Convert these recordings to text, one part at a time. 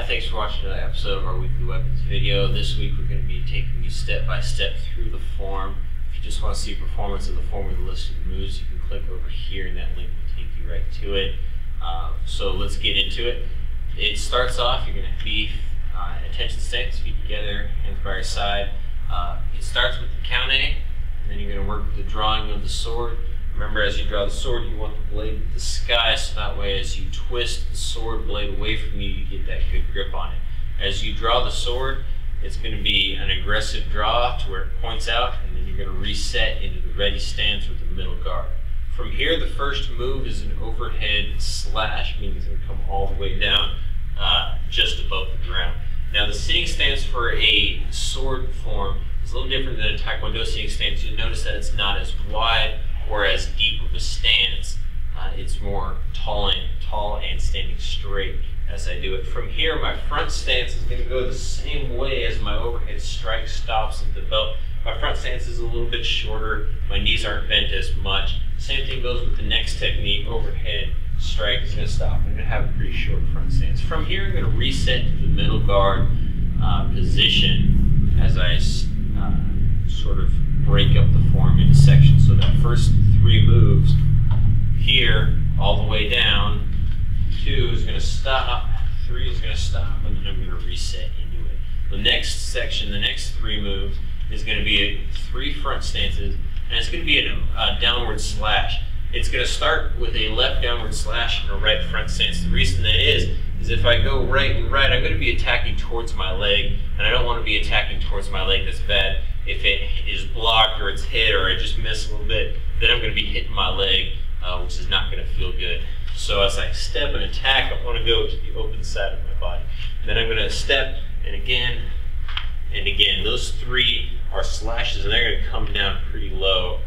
thanks for watching another episode of our weekly weapons video. This week we're going to be taking you step by step through the form. If you just want to see performance of the form with a list of the moves, you can click over here and that link will take you right to it. So let's get into it. It starts off, you're going to be attention stance, feet together, hands by your side. It starts with the count A, and then you're going to work with the drawing of the sword. Remember, as you draw the sword, you want the blade to the sky, so that way as you twist the sword blade away from you, you get that good grip on it. As you draw the sword, it's going to be an aggressive draw to where it points out, and then you're going to reset into the ready stance with the middle guard. From here, the first move is an overhead slash, meaning it's going to come all the way down just above the ground. Now, the sitting stance for a sword form is a little different than a Taekwondo sitting stance. You'll notice that it's not as wide or as deep of a stance. It's more tall and standing straight as I do it. From here, my front stance is going to go the same way as my overhead strike stops at the belt. My front stance is a little bit shorter. My knees aren't bent as much. Same thing goes with the next technique. Overhead strike is going to stop. I'm going to have a pretty short front stance. From here, I'm going to reset to the middle guard position as I sort of break up the form into sections. So that first three moves here, all the way down, 2 is going to stop, 3 is going to stop, and then I'm going to reset into it. The next section, the next 3 moves, is going to be 3 front stances, and it's going to be a downward slash. It's going to start with a left downward slash and a right front stance. The reason that is if I go right and right, I'm going to be attacking towards my leg, and I don't want to be attacking towards my leg that's bad. If it is blocked or it's hit or I just miss a little bit, then I'm going to be hitting my leg, which is not going to feel good. So as I step and attack, I want to go to the open side of my body. And then I'm going to step and again and again. Those 3 are slashes and they're going to come down pretty low.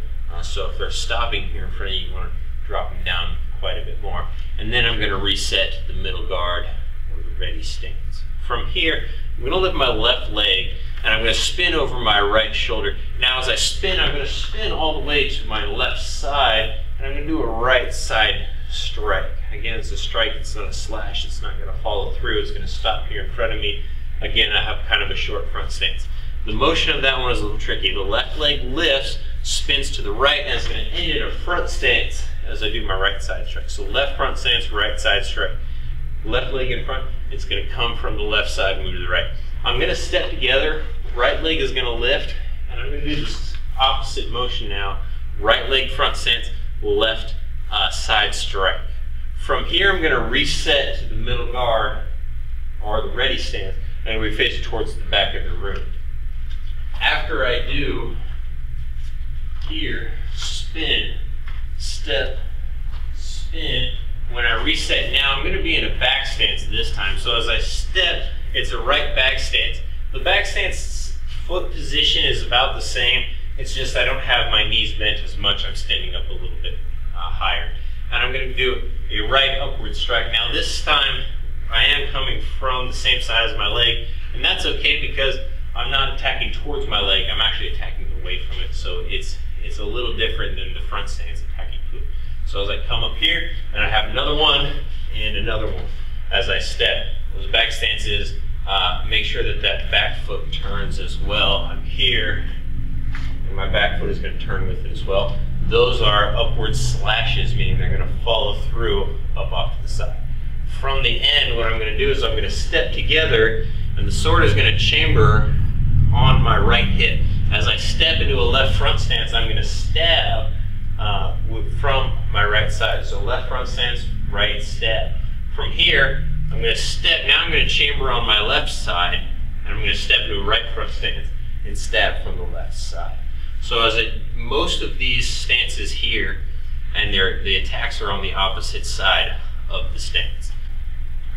So if they're stopping here in front of you, you want to drop them down quite a bit more. And then I'm going to reset to the middle guard or the ready stance. From here, I'm going to lift my left leg and I'm going to spin over my right shoulder. Now as I spin, I'm going to spin all the way to my left side, and I'm going to do a right side strike. Again, it's a strike, it's not a slash, it's not going to follow through, it's going to stop here in front of me. Again, I have kind of a short front stance. The motion of that one is a little tricky. The left leg lifts, spins to the right, and it's going to end in a front stance as I do my right side strike. So left front stance, right side strike. Left leg in front, it's going to come from the left side and move to the right. I'm going to step together, right leg is going to lift, and I'm going to do this opposite motion now. Right leg front stance, left side strike. From here, I'm going to reset to the middle guard, or the ready stance, and we face towards the back of the room. After I do here, spin, step, spin, when I reset now, I'm going to be in a back stance this time. So as I step, it's a right back stance. The back stance foot position is about the same. It's just I don't have my knees bent as much. I'm standing up a little bit higher. And I'm going to do a right upward strike. Now this time, I am coming from the same side as my leg, and that's okay because I'm not attacking towards my leg. I'm actually attacking away from it. So it's a little different than the front stance attacking foot. So as I come up here, and I have another one and another one as I step. Those back stances, make sure that that back foot turns as well. I'm here, and my back foot is going to turn with it as well. Those are upward slashes, meaning they're going to follow through up off to the side. From the end, what I'm going to do is I'm going to step together, and the sword is going to chamber on my right hip. As I step into a left front stance, I'm going to stab from my right side. So left front stance, right stab. From here, I'm going to step, now I'm going to chamber on my left side, and I'm going to step into a right front stance and stab from the left side. So most of these stances here, and the attacks are on the opposite side of the stance.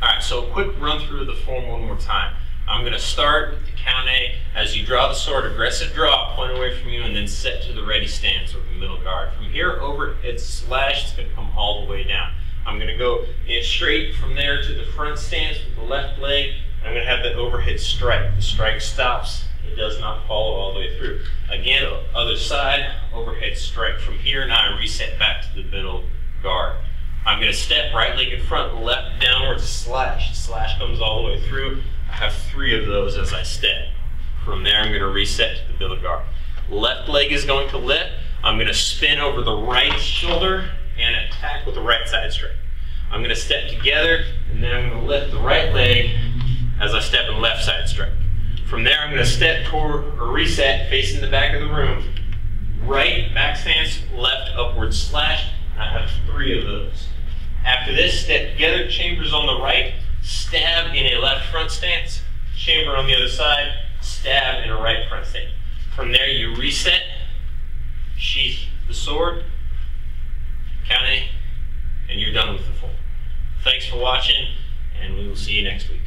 Alright, so a quick run through of the form one more time. I'm going to start with the count A. As you draw the sword, aggressive draw, point away from you, and then set to the ready stance or the middle guard. From here, overhead slash, it's going to come all the way down. I'm going to go straight from there to the front stance with the left leg. I'm going to have the overhead strike. The strike stops. It does not follow all the way through. Again, other side, overhead strike. From here, now I reset back to the middle guard. I'm going to step, right leg in front, left downward slash. Slash comes all the way through. I have 3 of those as I step. From there, I'm going to reset to the billet guard. Left leg is going to lift. I'm going to spin over the right shoulder and attack with the right side strike. I'm going to step together, and then I'm going to lift the right leg as I step in left side strike. From there, I'm going to step toward or reset, facing the back of the room. Right back stance, left upward slash. I have 3 of those. After this, step together, chambers on the right, stab in a left front stance, chamber on the other side, stab in a right front stance. From there, you reset, sheath the sword, count 8, and you're done with the form. Thanks for watching, and we will see you next week.